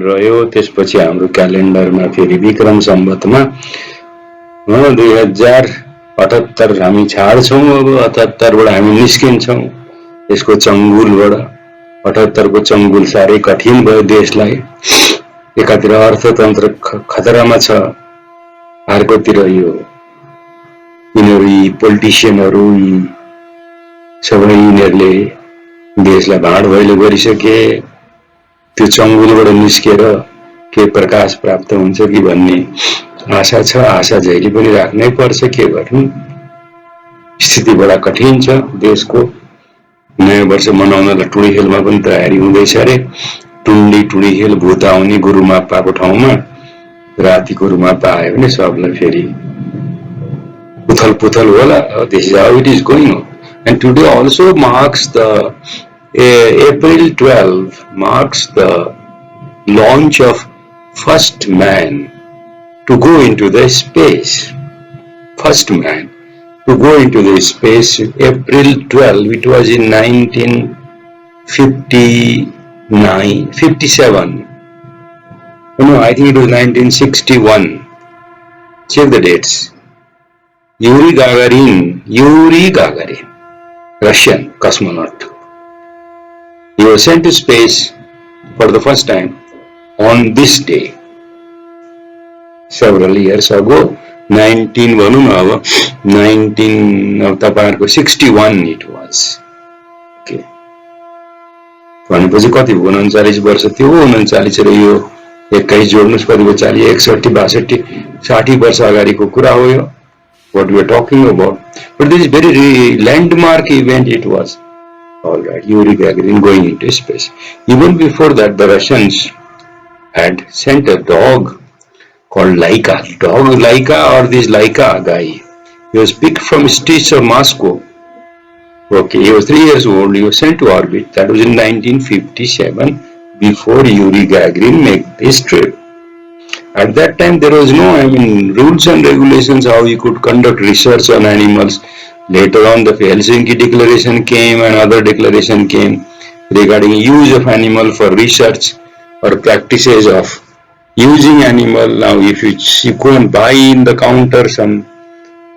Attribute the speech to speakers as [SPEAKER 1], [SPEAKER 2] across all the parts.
[SPEAKER 1] रह्यो। त्यसपछि हाम्रो क्यालेन्डरमा फेरि विक्रम सम्वतमा 2078 हामी छाड्छौँ। अब 78बाट हामी निस्किन्छौँ यसको चङ्गुलबाट। 78को चङ्गुल साह्रै कठिन भयो देशलाई। एकातिर अर्थतन्त्र खतरामा छ, अर्कोतिर यो यिनीहरू पोलिटिसियनहरू सबै यिनीहरूले देशलाई भाँड भैलो गरिसके। त्यो चङ्गुलबाट निस्केर के प्रकाश प्राप्त हुन्छ कि भन्ने आशा छ। आशा जहिले पनि राख्नै पर्छ, के गर्नु। स्थिति बडा कठिन छ देशको। नयाँ वर्ष मनाउनलाई टुँडिखेलमा पनि तयारी हुँदैछ अरे। टुँडिखेल भूत आउने गुरुमापाको ठाउँमा राति गुरुमापा आयो भने सबलाई फेरि उथल पुथल होला। This is how it is going on. And today also marks the April 12 marks the launch of first man to go into the space. First man to go into the space. April 12. It was in 1957. No, I think it was 1961. Check the dates. Yuri Gagarin, Russian cosmonaut. He was sent to space for the first time on this day several years ago. 19 भनौँ न अब 19 अब तपाईहरुको 61 it was. Okay. भनेपछि कति 39 वर्ष थियो। 39 र यो 21 जोड्नुस् कति भयो? 40 61 62 60 वर्ष अगाडिको कुरा हो यो। What we are talking about. But this is very landmark event it was. All right, Yuri Gagarin going into space. Even before that, the Russians had sent a dog called Laika. Dog Laika or this Laika guy. He was picked from streets of Moscow. Okay, he was 3 years old. He was sent to orbit. That was in 1957 before Yuri Gagarin made this trip. At that time, there was no, rules and regulations how you could conduct research on animals. Later on, the Helsinki Declaration came and other declaration came regarding use of animal for research or practices of using animal. Now, if you go and buy in the counter some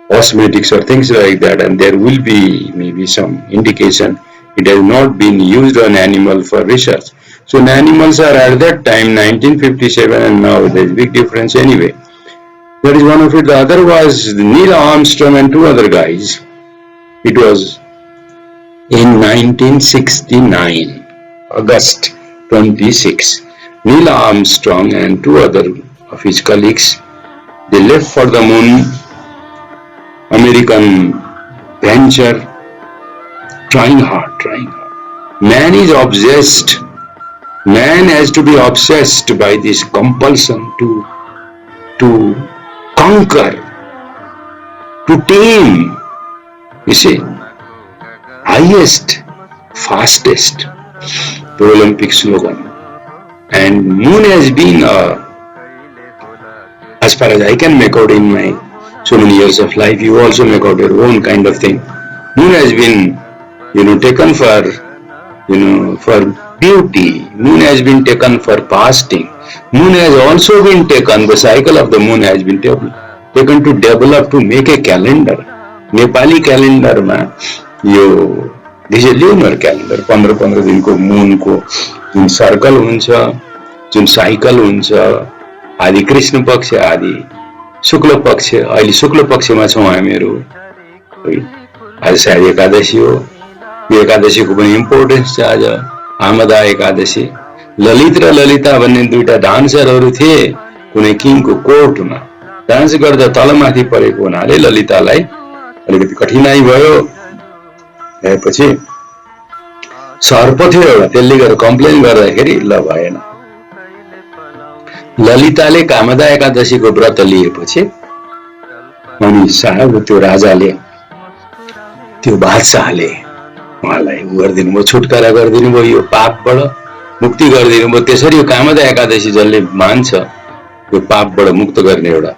[SPEAKER 1] cosmetics or things like that, and there will be maybe some indication it has not been used on animal for research. So animals are at that time 1957 and now there is big difference anyway. That is one of it. The other was Neil Armstrong and two other guys. It was in 1969, August 26. Neil Armstrong and two other of his colleagues, they left for the moon. American venture, trying hard. Man is obsessed. Man has to be obsessed by this compulsion to conquer, to tame. You see, highest, fastest, the Olympic slogan. And moon has been, as far as I can make out in my so many years of life, you also make out your own kind of thing. Moon has been, taken for beauty. Moon has been taken for fasting. Moon has also been taken, the cycle of the moon has been taken to develop, to make a calendar. Nepali calendar ma yo this is lunar calendar. 15 दिनको moon को जुन circle हुन्छ, जुन cycle हुन्छ, आदि कृष्ण पक्ष आदि शुक्ल पक्ष, अहिले शुक्ल पक्षमा छौं हामीहरु। आज सायद एकादशी हो। यो एकादशीको पनि इम्पोर्टेन्स छ आज। आमदा एकादशी। ललित र ललिता भन्ने दुईटा डान्सरहरू थिए कुनै किङको कोर्टमा। डान्स गर्दा तलमाथि परेको हुनाले ललितालाई अलिकति कठिनाइ भयो। त्यसपछि सर्प थियो एउटा, त्यसले गरेर कम्प्लेन गर्दाखेरि ल भएन। ललिताले कामदा एकादशीको व्रत लिएपछि अनि साहब त्यो राजाले, त्यो बादशाहले उहाँलाई गरिदिनु भयो, छुटकारा गरिदिनु भयो, यो पापबाट मुक्ति गरिदिनु भयो। त्यसरी यो कामदा एकादशी जसले मान्छ यो पापबाट मुक्त गर्ने एउटा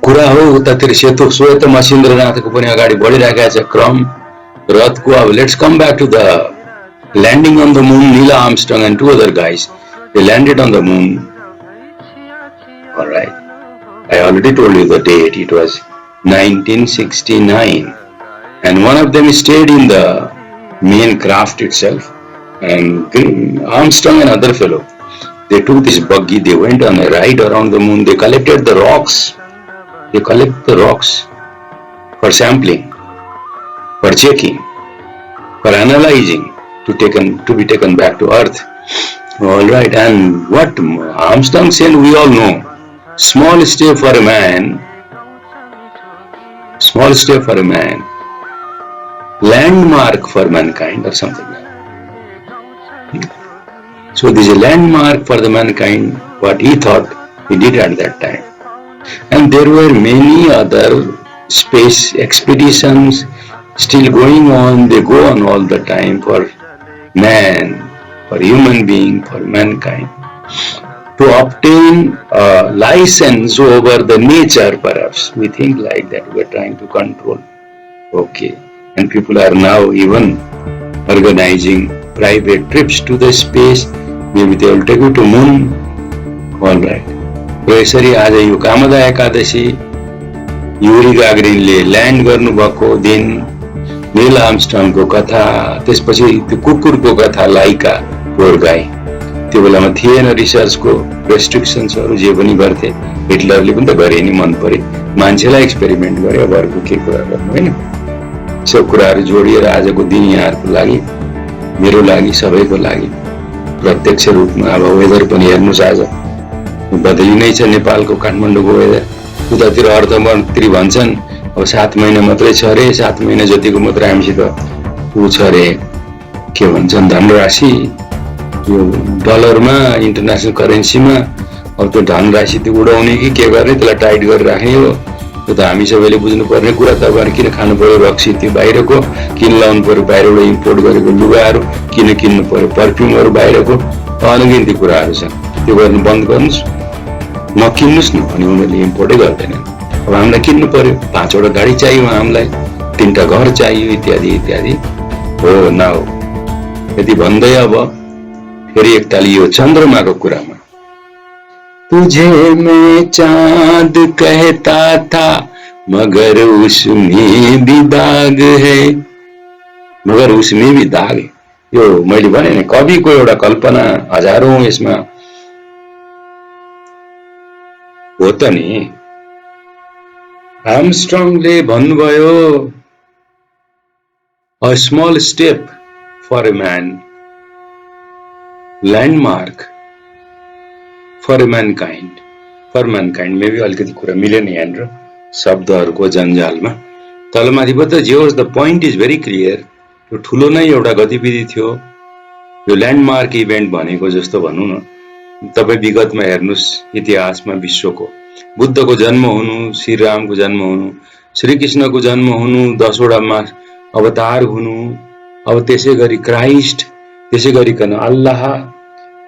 [SPEAKER 1] कुरा हो। उतातिर श्वेत मसिन्द्रनाथको पनि अगाडि बढिरहेको छ क्रम रथको। अब let's come back to the landing on the moon. Neil Armstrong and two other guys They landed on the moon. Alright. I already told you the date. It was 1969. And one of them stayed in the main craft itself. And Armstrong and other fellow, they took this buggy, they went on a ride around the moon, they collected the rocks. They collect the rocks for sampling, for checking, for analyzing, to be taken back to Earth. Alright, and what Armstrong said we all know. Small step for a man, small step for a man, landmark for mankind or something like that. So this is a landmark for the mankind, what he thought he did at that time. And there were many other space expeditions still going on. They go on all the time for man, for human being, for mankind, to obtain a license over the nature. Perhaps we think like that, we are trying to control. Okay, and people are now even organizing private trips to the space. Maybe they will take you to moon. All right. र यसरी आज यो कामदा एकादशी Yuri गागरिनले land गर्नुभएको दिन, नील आर्मस्ट्रङको कथा, त्यसपछि त्यो कुकुरको कथा, लाइका पोर गाई, त्यो बेलामा थिएन रिसर्चको रेस्ट्रिक्सन्सहरू, जे पनि गर्थे हिटलरले पनि त गरे नि, मन परे मान्छेलाई एक्सपेरिमेन्ट गरे, अब अर्को के कुरा गर्नु होइन। सब कुराहरू जोडिएर आजको दिन यहाँहरूको लागि, मेरो लागि, सबैको लागि प्रत्यक्ष रूपमा अब वेदर पनि हेर्नुहोस्, आज बदली नै छ नेपालको काठमाडौँको वेदर। उतातिर अर्थमन्त्री भन्छन् अब 7 महिना मात्रै छ अरे, 7 महिना जतिको मात्र हामीसित ऊ छ अरे, के भन्छन् धनराशि, यो डलरमा इन्टरनेसनल करेन्सीमा, अब त्यो धनराशि त्यो उडाउने कि के गर्ने, त्यसलाई टाइट गरेर राख्ने हो। त्यो त हामी सबैले बुझ्नुपर्ने कुरा। तपाईँहरू किन खानु पर्यो रक्सी, त्यो बाहिरको, किन लाउनु पर्यो बाहिरबाट इम्पोर्ट गरेको लुगाहरू, किन किन्नु पर्यो पर्फ्युमहरू बाहिरको, अनगिन्ती कुराहरू छन्। त्यो गर्नु बन्द गर्नुहोस्, नकिन्नुहोस् न, अनि उनीहरूले इम्पोर्टै गर्दैनन्। अब हामीलाई किन्नु पर्यो, 5वटा गाडी चाहियो हामीलाई, 3टा घर चाहियो, इत्यादि इत्यादि हो न हो। यति भन्दै अब फेरि एकताली यो चन्द्रमाको कुरामा, तुझे मैं चाँद कहता था मगर उसमें भी दाग है, मगर उसमें भी दाग है। यो मैले भने नि कविको एउटा कल्पना, हजारौं यसमा हो त नि। आर्मस्ट्रङले भन्नुभयो, a small step for a man, landmark for mankind, for mankind. Maybe अलिकति कुरा मिलेन यहाँनिर शब्दहरूको जन्जालमा। तलमाथिबाट जे होस्, the point is very clear. यो ठुलो नै एउटा गतिविधि थियो, यो ल्यान्डमार्क इभेन्ट भनेको जस्तो भनौँ न। तपाईँ विगतमा हेर्नुहोस्, इतिहासमा विश्वको बुद्धको जन्म हुनु, श्रीरामको जन्म हुनु, श्रीकृष्णको जन्म हुनु, 10वटा अवतार हुनु, अब त्यसै गरी क्राइस्ट, त्यसै गरिकन अल्लाह,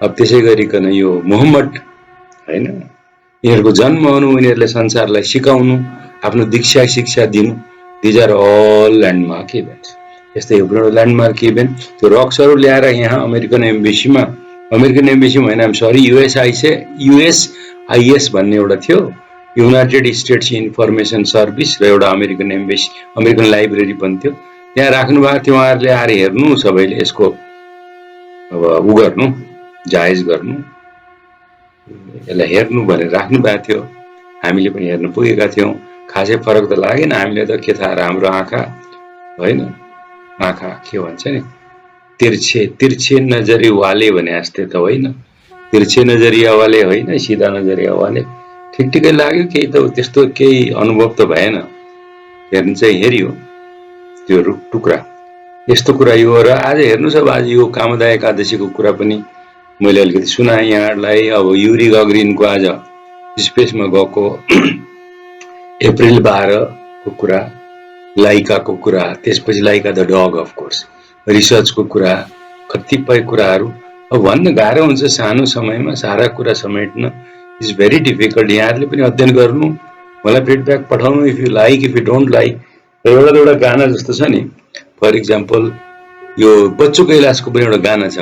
[SPEAKER 1] अब त्यसै गरिकन यो मोहम्मद हैन, यिनीहरूको जन्म हुनु, यिनीहरूले संसारलाई सिकाउनु, आफ्नो दीक्षा शिक्षा दिनु, these are all landmark events. यस्तै एउटा ल्यान्डमार्क इभेन्ट त्यो रक्सहरू ल्याएर यहाँ अमेरिकन एम्बेसीमा, अमेरिकन एम्बेसी होइन, आइम सरी, युएसआइएस भन्ने एउटा थियो, युनाइटेड स्टेट्स इन्फर्मेसन सर्भिस, र एउटा अमेरिकन एम्बेसी, अमेरिकन लाइब्रेरी पनि थियो, त्यहाँ राख्नु भएको थियो। उहाँहरूले आएर हेर्नु, सबैले यसको अब उ गर्नु, जायज गर्नु, यसलाई हेर्नु भनेर राख्नु भएको थियो। हामीले पनि हेर्न पुगेका थियौँ। खासै फरक त लागेन हामीलाई त, के थाहा, हाम्रो आँखा होइन, आँखा के भन्छ नि, तिर्छे नजरी वाले भने जस्तै त होइन, तिर्छे नजरिया वाले होइन, सिधा नजरिया वाले, ठिक ठिकै लाग्यो। केही त त्यस्तो केही अनुभव त भएन, हेर्नु चाहिँ हेरियो त्यो टुक्रा। यस्तो कुरा यो हो। र आज हेर्नुहोस्, अब आज यो कामदा एकादशीको कुरा पनि मैले अलिकति सुनाएँ यहाँहरूलाई। अब युरी गगरिनको आज स्पेसमा गएको अप्रिल 12 को कुरा, लाइकाको कुरा, त्यसपछि लाइका द डग अफ कोर्स, रिसर्चको कुरा, कतिपय कुराहरू अब भन्न गाह्रो हुन्छ। सानो समयमा सारा कुरा समेट्न इज भेरी डिफिकल्ट। यहाँहरूले पनि अध्ययन गर्नु, मलाई फिडब्याक पठाउनु, if you like, if you don't like. एउटा गाना जस्तो छ नि, फर इक्जाम्पल यो बच्चु कैलाशको पनि एउटा गाना छ,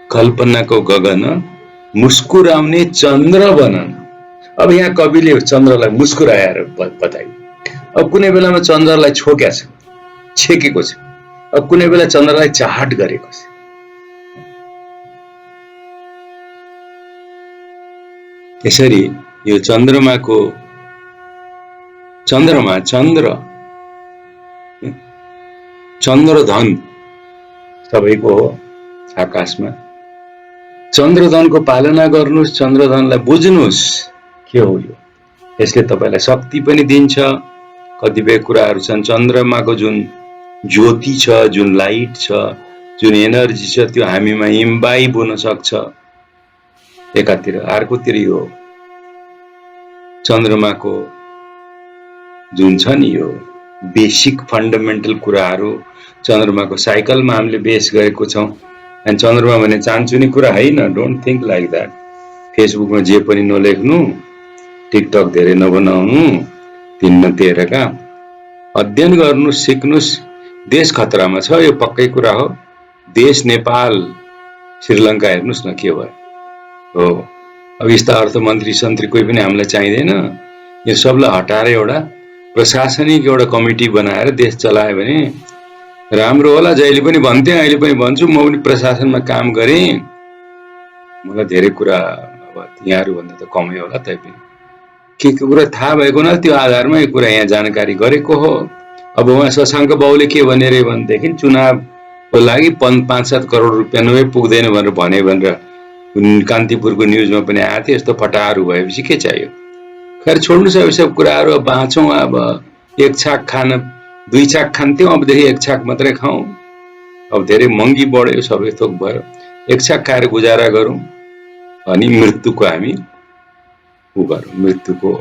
[SPEAKER 1] कल्पनाको गगन मुस्कुराउने चन्द्र बनन। अब यहाँ कविले चन्द्रलाई मुस्कुराएर बताइ। अब कुनै बेलामा चन्द्रलाई छोक्या छ, छेकेको छ, अब कुनै बेला चन्द्रलाई चाहट गरेको छ। यसरी यो चन्द्रमा चन्द्रधन सबैको हो आकाशमा। चन्द्रधनको पालना गर्नुस्, चन्द्रधनलाई बुझ्नुस् के हो यो। यसले तपाईलाई शक्ति पनि दिन्छ। कतिपय कुराहरू छन्, चन्द्रमाको जुन ज्योति छ, जुन लाइट छ, जुन एनर्जी छ, त्यो हामीमा इम्बाइब हुन सक्छ एकातिर। अर्कोतिर यो चन्द्रमाको जुन छ नि यो बेसिक फन्डामेन्टल कुराहरू चन्द्रमाको साइकलमा हामीले बेस गरेको छौं। अनि चन्द्रमा भने चान्चुने कुरा होइन, डोन्ट थिंक लाइक दैट। फेसबुकमा जे पनि नलेख्नु, टिकटक धेरै नबनाउनु, तीन न तेह्रका अध्ययन गर्नु, सिक्नुस्। देश खतरामा छ, यो पक्कै कुरा हो। देश नेपाल श्रीलङ्का हेर्नुस् न के भयो हो। अब यस्ता अर्थमन्त्री सन्त्री कोही पनि हामीलाई चाहिँदैन। यो सबलाई हटाएर एउटा प्रशासनिक एउटा कमिटी बनाएर देश चलायो भने राम्रो होला। जहिले पनि भन्थे, अहिले पनि भन्छु, म पनि प्रशासनमा काम गरेँ। मलाई धेरै कुरा अब यहाँहरू भन्दा त कमै होला, तैपनि के कुरा थाहा भएको हुनाले त्यो आधारमा यो कुरा यहाँ जानकारी गरेको हो। अब उहाँ शशाङ्क बाबुले के भने रे भनेदेखि चुनावको लागि 5-7 करोड रुपियाँ नै पुग्दैन भनेर कान्तिपुरको न्युजमा पनि आएको थियो। यस्तो फटाहरू भएपछि के चाहियो। खैर छोड्नुस् अब सब कुराहरू, अब बाँचौँ। अब एक छाक खान 2 छाक खान्थ्यौँ, अबदेखि 1 छाक मात्रै खाउँ। अब धेरै महँगी बढ्यो, सबै थोक भयो। 1 छाक खाएर गुजारा गरौँ अनि मृत्युको हामी गरौँ, मृत्युको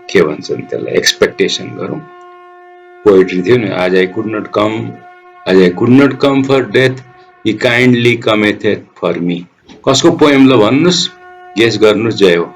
[SPEAKER 1] के भन्छन् त्यसलाई एक्सपेक्टेसन गरौँ। पोएट्री थियो नि, आज I could not come for death, he kindly cometh for me. कसको पोएम ल भन्नुस्, गेस गर्नुस्। जय हो।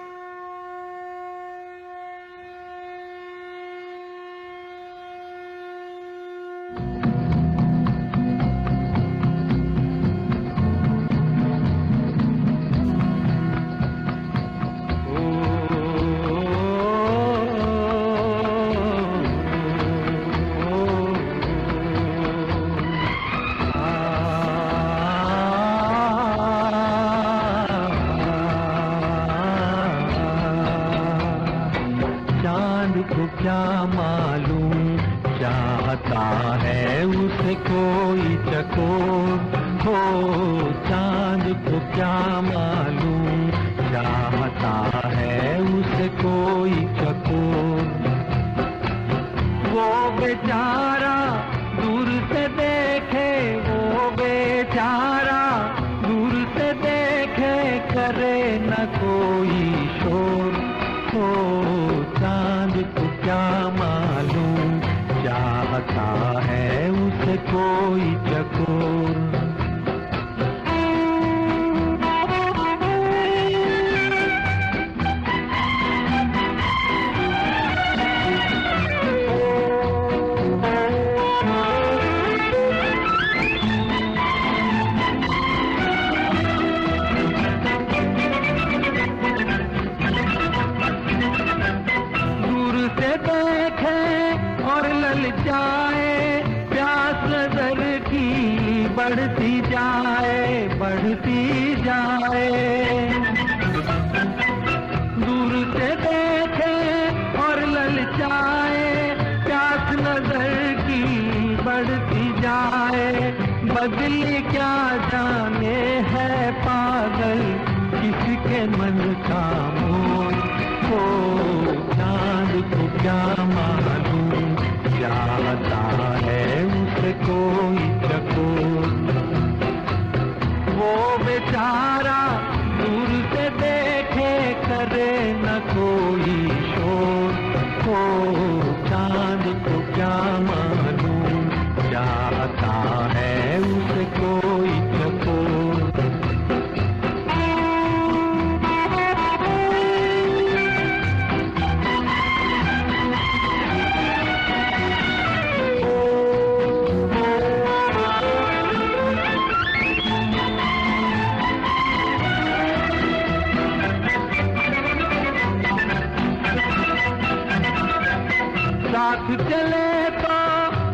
[SPEAKER 2] साथ चले तो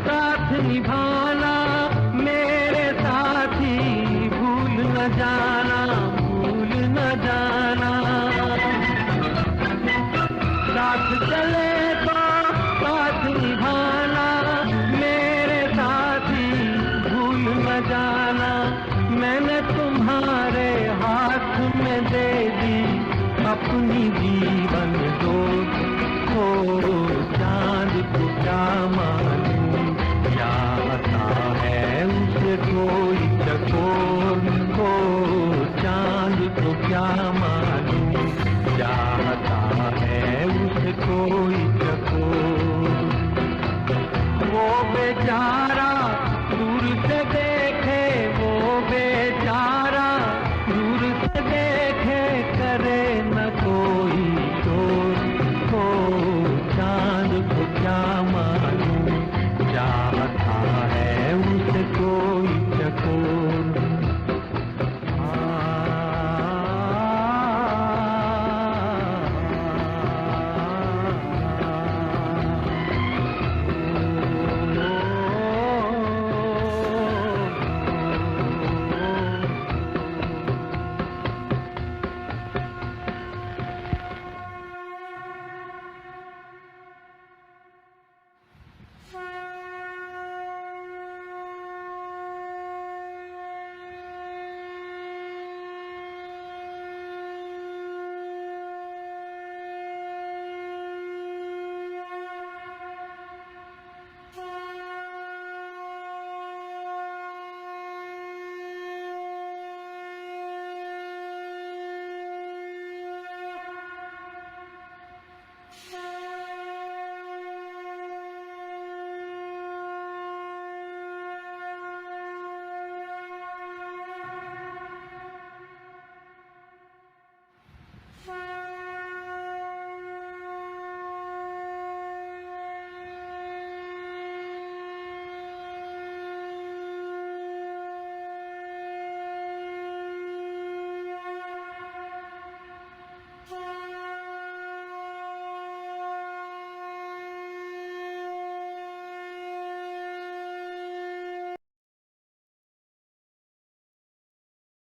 [SPEAKER 2] साथ निभाना, मेरे साथी भूल न जाना, भूल न जाना। साथ चले तो साथ निभाना, मेरे साथी भूल न जाना। मैंने तुम्हारे हाथ में दे दी अपनी जीवन जोत, हो चांद को क्या मालूम क्या आता है उसे कोई चकोर, हो चांद को क्या